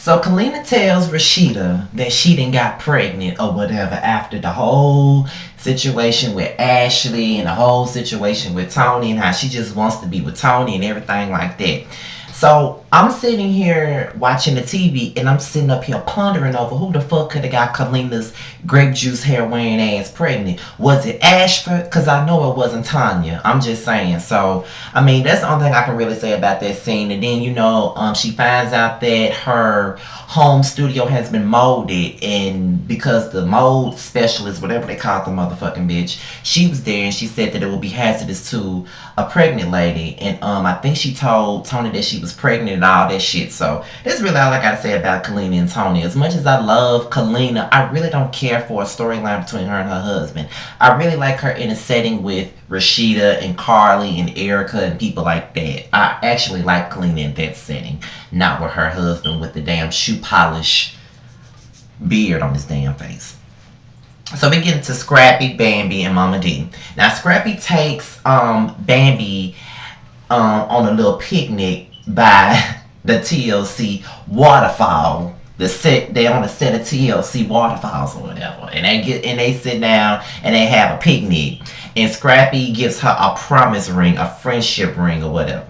So Kalina tells Rashida that she didn't got pregnant or whatever after the whole situation with Ashley and the whole situation with Tony and how she just wants to be with Tony and everything like that. So I'm sitting here watching the TV and I'm sitting up here pondering over who the fuck could have got Kalina's grape juice hair wearing ass pregnant. Was it Ashford? Because I know it wasn't Tanya. I'm just saying. So, I mean, that's the only thing I can really say about that scene. And then, she finds out that her home studio has been molded, and because the mold specialist, whatever they call the motherfucking bitch, she was there and she said that it would be hazardous to a pregnant lady. And I think she told Tony that she was pregnant and all that shit. So that's really all I gotta say about Kalina and Tony. As much as I love Kalina, I really don't care for a storyline between her and her husband. I really like her in a setting with Rashida and Carly and Erica and people like that. I actually like Kalina in that setting, not with her husband with the damn shoe polish beard on his damn face. So we get into Scrappy, Bambi, and Mama D. Now Scrappy takes Bambi on a little picnic by the TLC waterfall. They on the set of TLC waterfalls or whatever, and they sit down and they have a picnic. And Scrappy gives her a promise ring, a friendship ring, or whatever.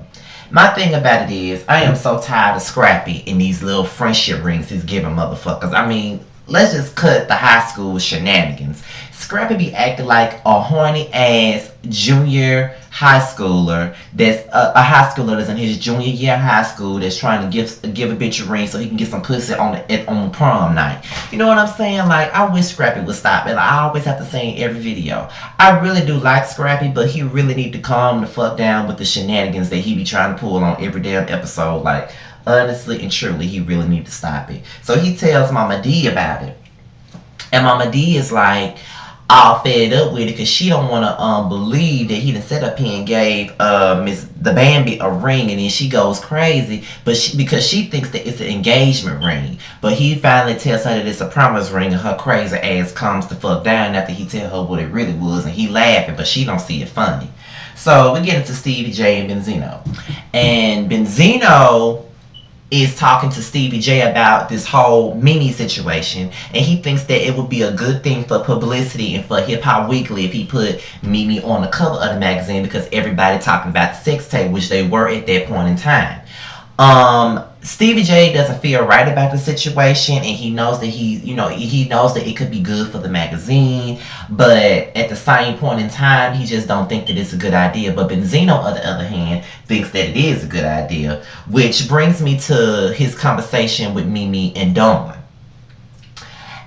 My thing about it is, I am so tired of Scrappy in these little friendship rings he's giving motherfuckers. I mean, let's just cut the high school shenanigans. Scrappy be acting like a horny ass junior high schooler that's a high schooler that's in his junior year of high school that's trying to give a bitch a ring so he can get some pussy on prom night. You know what I'm saying? Like, I wish Scrappy would stop it. Like, I always have to say in every video, I really do like Scrappy, but he really need to calm the fuck down with the shenanigans that he be trying to pull on every damn episode. Like, honestly and truly, he really need to stop it. So he tells Mama D about it, and Mama D is like all fed up with it because she don't want to believe that he done set up here and gave Miss the Bambi a ring, and then she goes crazy, because she thinks that it's an engagement ring, but he finally tells her that it's a promise ring, and her crazy ass calms the fuck down after he tell her what it really was, and he laughing, but she don't see it funny. So we get into Stevie J and Benzino, and Benzino is talking to Stevie J about this whole Mimi situation, and he thinks that it would be a good thing for publicity and for Hip Hop Weekly if he put Mimi on the cover of the magazine, because everybody talking about the sex tape, which they were at that point in time. Stevie J doesn't feel right about the situation, and he knows that he knows that it could be good for the magazine, but at the same point in time, he just don't think that it's a good idea. But Benzino, on the other hand, thinks that it is a good idea, which brings me to his conversation with Mimi and Dawn.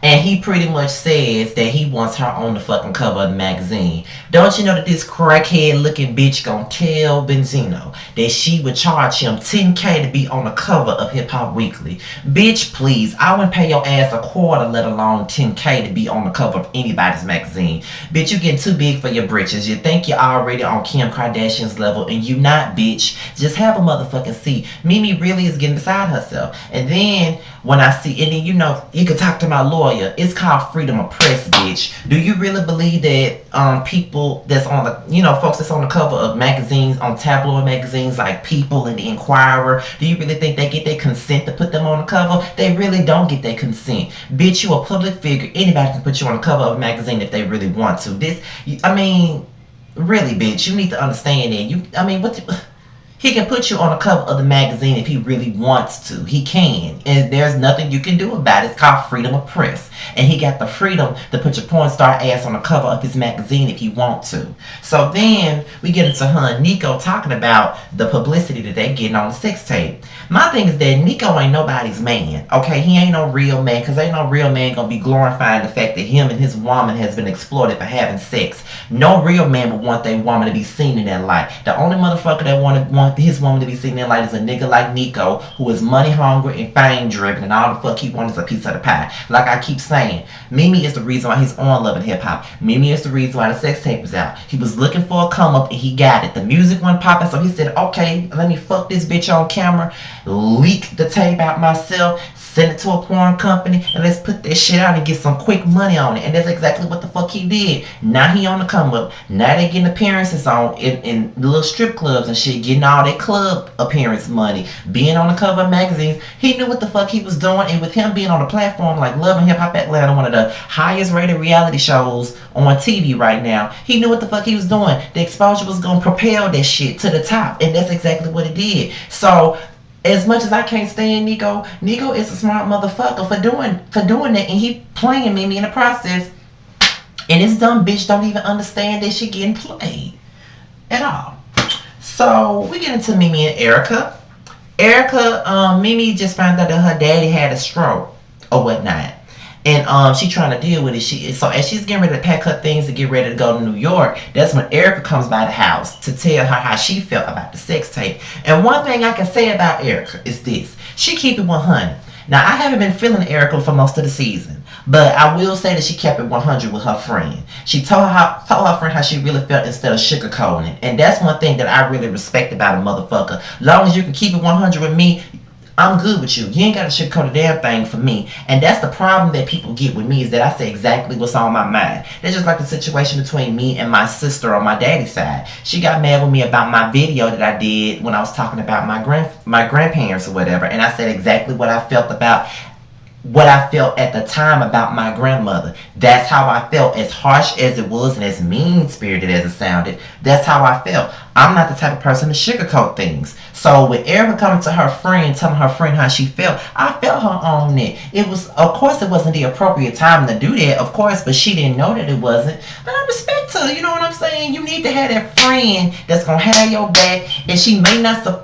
And he pretty much says that he wants her on the fucking cover of the magazine. Don't you know that this crackhead looking bitch gonna tell Benzino that she would charge him $10K to be on the cover of Hip Hop Weekly? Bitch, please, I wouldn't pay your ass a quarter, let alone $10K to be on the cover of anybody's magazine. Bitch, you getting too big for your britches. You think you're already on Kim Kardashian's level, and you not, bitch. Just have a motherfucking seat. Mimi really is getting beside herself. And then when I see, and then you can talk to my lawyer. It's called freedom of press, bitch. Do you really believe that people that's on the, folks that's on the cover of magazines, on tabloid magazines like People and the Inquirer, do you really think they get their consent to put them on the cover? They really don't get their consent. Bitch, you a public figure. Anybody can put you on the cover of a magazine if they really want to. Really, bitch, you need to understand that. He can put you on the cover of the magazine if he really wants to. He can. And there's nothing you can do about it. It's called freedom of press. And he got the freedom to put your porn star ass on the cover of his magazine if he want to. So then we get into her and Nico talking about the publicity that they getting on the sex tape. My thing is that Nico ain't nobody's man. Okay, he ain't no real man, because ain't no real man gonna be glorifying the fact that him and his woman has been exploited for having sex. No real man would want their woman to be seen in that light. The only motherfucker that want his woman to be seen in that light is a nigga like Nico, who is money hungry and fame driven, and all the fuck he wants is a piece of the pie. Like I keep saying, Mimi is the reason why he's on Love and Hip Hop. Mimi is the reason why the sex tape is out. He was looking for a come up and he got it. The music wasn't popping, so he said, okay, let me fuck this bitch on camera, leak the tape out myself, send it to a porn company, and let's put that shit out and get some quick money on it. And that's exactly what the fuck he did. Now he on the come up. Now they getting appearances on in little strip clubs and shit, getting all that club appearance money, being on the cover of magazines. He knew what the fuck he was doing, and with him being on a platform like Love and Hip Hop Atlanta, one of the highest rated reality shows on TV right now, he knew what the fuck he was doing. The exposure was gonna propel that shit to the top, and that's exactly what it did. So as much as I can't stand Nico, Nico is a smart motherfucker for doing that, and he playing Mimi in the process. And this dumb bitch don't even understand that she getting played at all. So we get into Mimi and Erica. Mimi just found out that her daddy had a stroke or whatnot. And she trying to deal with it. So as she's getting ready to pack her things to get ready to go to New York, that's when Erica comes by the house to tell her how she felt about the sex tape. And one thing I can say about Erica is this: she keep it 100. Now I haven't been feeling Erica for most of the season, but I will say that she kept it 100 with her friend. She told her friend how she really felt instead of sugarcoating it. And that's one thing that I really respect about a motherfucker. Long as you can keep it 100 with me, I'm good with you. You ain't got to sugarcoat a damn thing for me. And that's the problem that people get with me, is that I say exactly what's on my mind. It's just like the situation between me and my sister on my daddy's side. She got mad with me about my video that I did when I was talking about my grandparents or whatever. And I said exactly what I felt at the time about my grandmother. That's how I felt. As harsh as it was and as mean-spirited as it sounded, that's how I felt. I'm not the type of person to sugarcoat things. So with Erica coming to her friend, telling her friend how she felt, I felt her on it. Of course it wasn't the appropriate time to do that, of course, but she didn't know that it wasn't. But I respect her, you know what I'm saying? You need to have that friend that's gonna have your back, and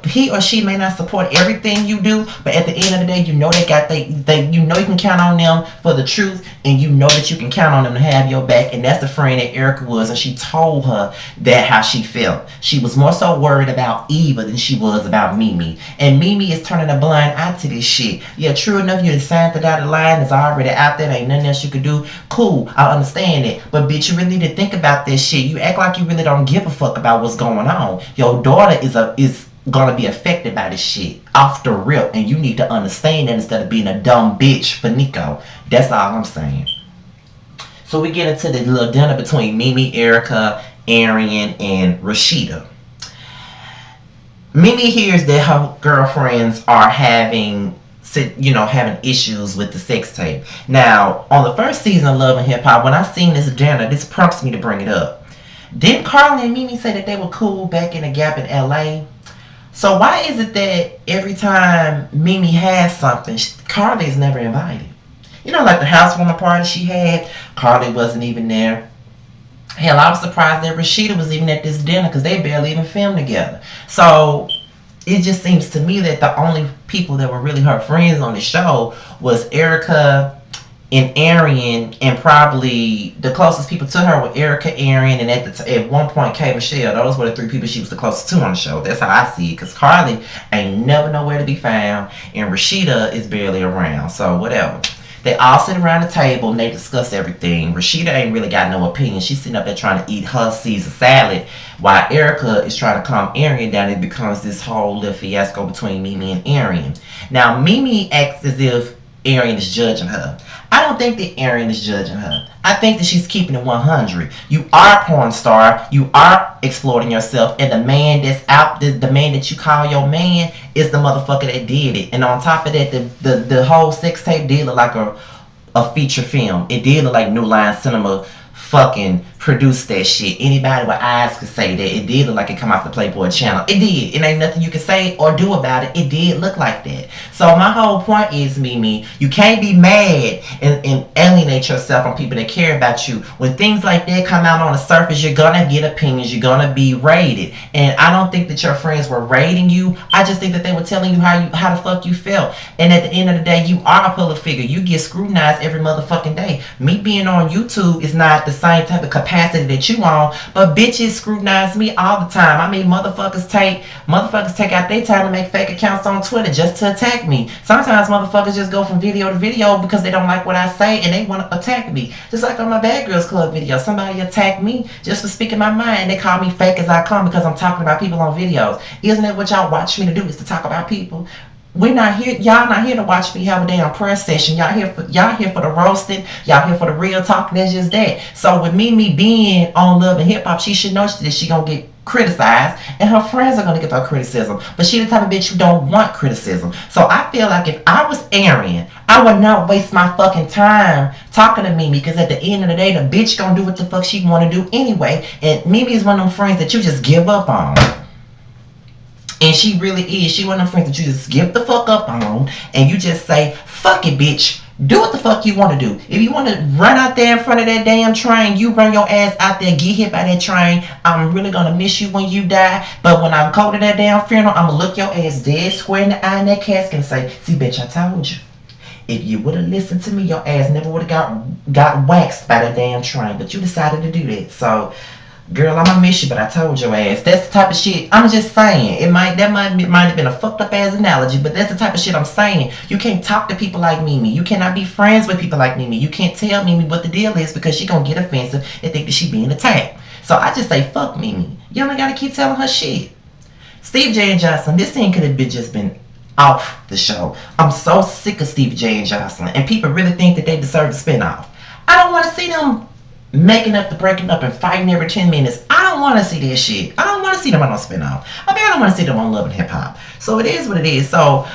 he or she may not support everything you do, but at the end of the day, you know you know you can count on them for the truth, and you know that you can count on them to have your back. And that's the friend that Erica was, and she told her that how she felt. She was more so worried about Eva than she was about Mimi. And Mimi is turning a blind eye to this shit. Yeah, true enough, you signed the dotted line. It's already out there. There ain't nothing else you could do. Cool, I understand it. But bitch, you really need to think about this shit. You act like you really don't give a fuck about what's going on. Your daughter is gonna be affected by this shit off the rip, and you need to understand that instead of being a dumb bitch for Nico. That's all I'm saying. So we get into the little dinner between Mimi, Erica, Arian, and Rashida. Mimi hears that her girlfriends are having issues with the sex tape. Now, on the first season of Love and Hip Hop, when I seen this dinner, this prompts me to bring it up. Didn't Carly and Mimi say that they were cool back in the Gap in LA? So why is it that every time Mimi has something, Carly is never invited? You know, like the housewarming party she had, Carly wasn't even there. Hell, I was surprised that Rashida was even at this dinner, because they barely even filmed together. So it just seems to me that the only people that were really her friends on the show was Erica and Arian, and probably the closest people to her were Erica, Arian, and at one point K. Michelle. Those were the three people she was the closest to on the show. That's how I see it, because Carly ain't never nowhere to be found, and Rashida is barely around. So whatever. They all sit around the table and they discuss everything. Rashida ain't really got no opinion. She's sitting up there trying to eat her Caesar salad, while Erica is trying to calm Arian down. It becomes this whole little fiasco between Mimi and Arian. Now, Mimi acts as if Arian is judging her. I don't think that Arian is judging her. I think that she's keeping it 100. You are a porn star. You are exploiting yourself. And the man that's out, the man that you call your man, is the motherfucker that did it. And on top of that, the whole sex tape did look like a feature film. It did look like New Line Cinema fucking produced that shit. Anybody with eyes could say that. It did look like it come off the Playboy channel. It did. It ain't nothing you can say or do about it. It did look like that. So my whole point is, Mimi, you can't be mad and alienate yourself from people that care about you. When things like that come out on the surface, you're gonna get opinions. You're gonna be rated. And I don't think that your friends were rating you. I just think that they were telling you how the fuck you felt. And at the end of the day, you are a public figure. You get scrutinized every motherfucking day. Me being on YouTube is not the same type of capacity that you on, but bitches scrutinize me all the time. I mean, motherfuckers take out their time to make fake accounts on Twitter just to attack me. Sometimes motherfuckers just go from video to video because they don't like what I say and they want to attack me. Just like on my Bad Girls Club video, somebody attacked me just for speaking my mind. They call me fake as I come because I'm talking about people on videos. Isn't that what y'all watch me to do, is to talk about people? We're not here. Y'all not here to watch me have a damn prayer session. Y'all here for the roasting. Y'all here for the real talk. That's just that. So with Mimi being on Love and Hip Hop, she should know that she gonna get criticized, and her friends are gonna get her criticism. But she the type of bitch who don't want criticism. So I feel like if I was Arian, I would not waste my fucking time talking to Mimi, because at the end of the day, the bitch gonna do what the fuck she wanna do anyway. And Mimi is one of them friends that you just give up on. And she really is. She one of them friends that you just give the fuck up on, and you just say, fuck it, bitch. Do what the fuck you want to do. If you want to run out there in front of that damn train, you run your ass out there, get hit by that train. I'm really going to miss you when you die. But when I'm cold to that damn funeral, I'm going to look your ass dead square in the eye in that casket and say, see, bitch, I told you. If you would have listened to me, your ass never would have got waxed by that damn train. But you decided to do that. So, girl, I'm gonna miss you, but I told your ass. That's the type of shit. I'm just saying. Might have been a fucked up ass analogy, but that's the type of shit I'm saying. You can't talk to people like Mimi. You cannot be friends with people like Mimi. You can't tell Mimi what the deal is, because she gonna get offensive and think that she being attacked. So I just say fuck Mimi. Y'all ain't gotta keep telling her shit. Steve J and Jocelyn, this thing could have just been off the show. I'm so sick of Steve J and Jocelyn, and people really think that they deserve a spinoff. I don't want to see them making up the breaking up and fighting every 10 minutes. I don't want to see this shit. I don't want to see them on no spinoff. I mean, I don't want to see them on Love and Hip Hop. So it is what it is. So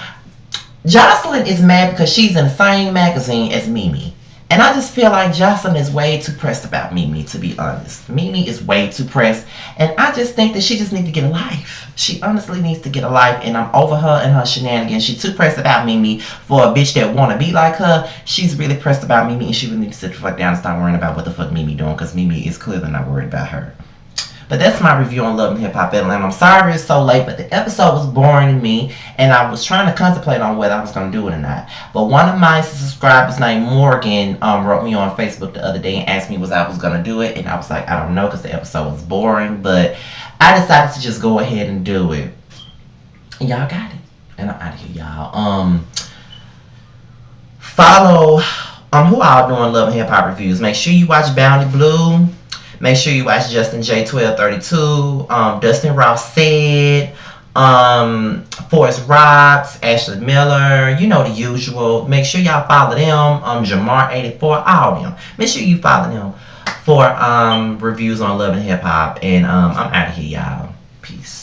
Jocelyn is mad because she's in the same magazine as Mimi. And I just feel like Jocelyn is way too pressed about Mimi, to be honest. Mimi is way too pressed. And I just think that she just needs to get a life. She honestly needs to get a life. And I'm over her and her shenanigans. She's too pressed about Mimi for a bitch that want to be like her. She's really pressed about Mimi, and she really needs to sit the fuck down and start worrying about what the fuck Mimi doing, because Mimi is clearly not worried about her. But that's my review on Love and Hip Hop Atlanta. I'm sorry it's so late, but the episode was boring to me, and I was trying to contemplate on whether I was going to do it or not. But one of my subscribers named Morgan wrote me on Facebook the other day and asked me was I was going to do it, and I was like, I don't know, because the episode was boring, but I decided to just go ahead and do it. And y'all got it. And I'm out of here, y'all. Follow who all doing Love and Hip Hop reviews. Make sure you watch Bounty Blue. Make sure you watch Justin J1232, Dustin Ross Said, Forrest Rocks, Ashley Miller, you know the usual. Make sure y'all follow them, Jamar84, all of them. Make sure you follow them for reviews on Love and Hip Hop. And I'm out of here, y'all. Peace.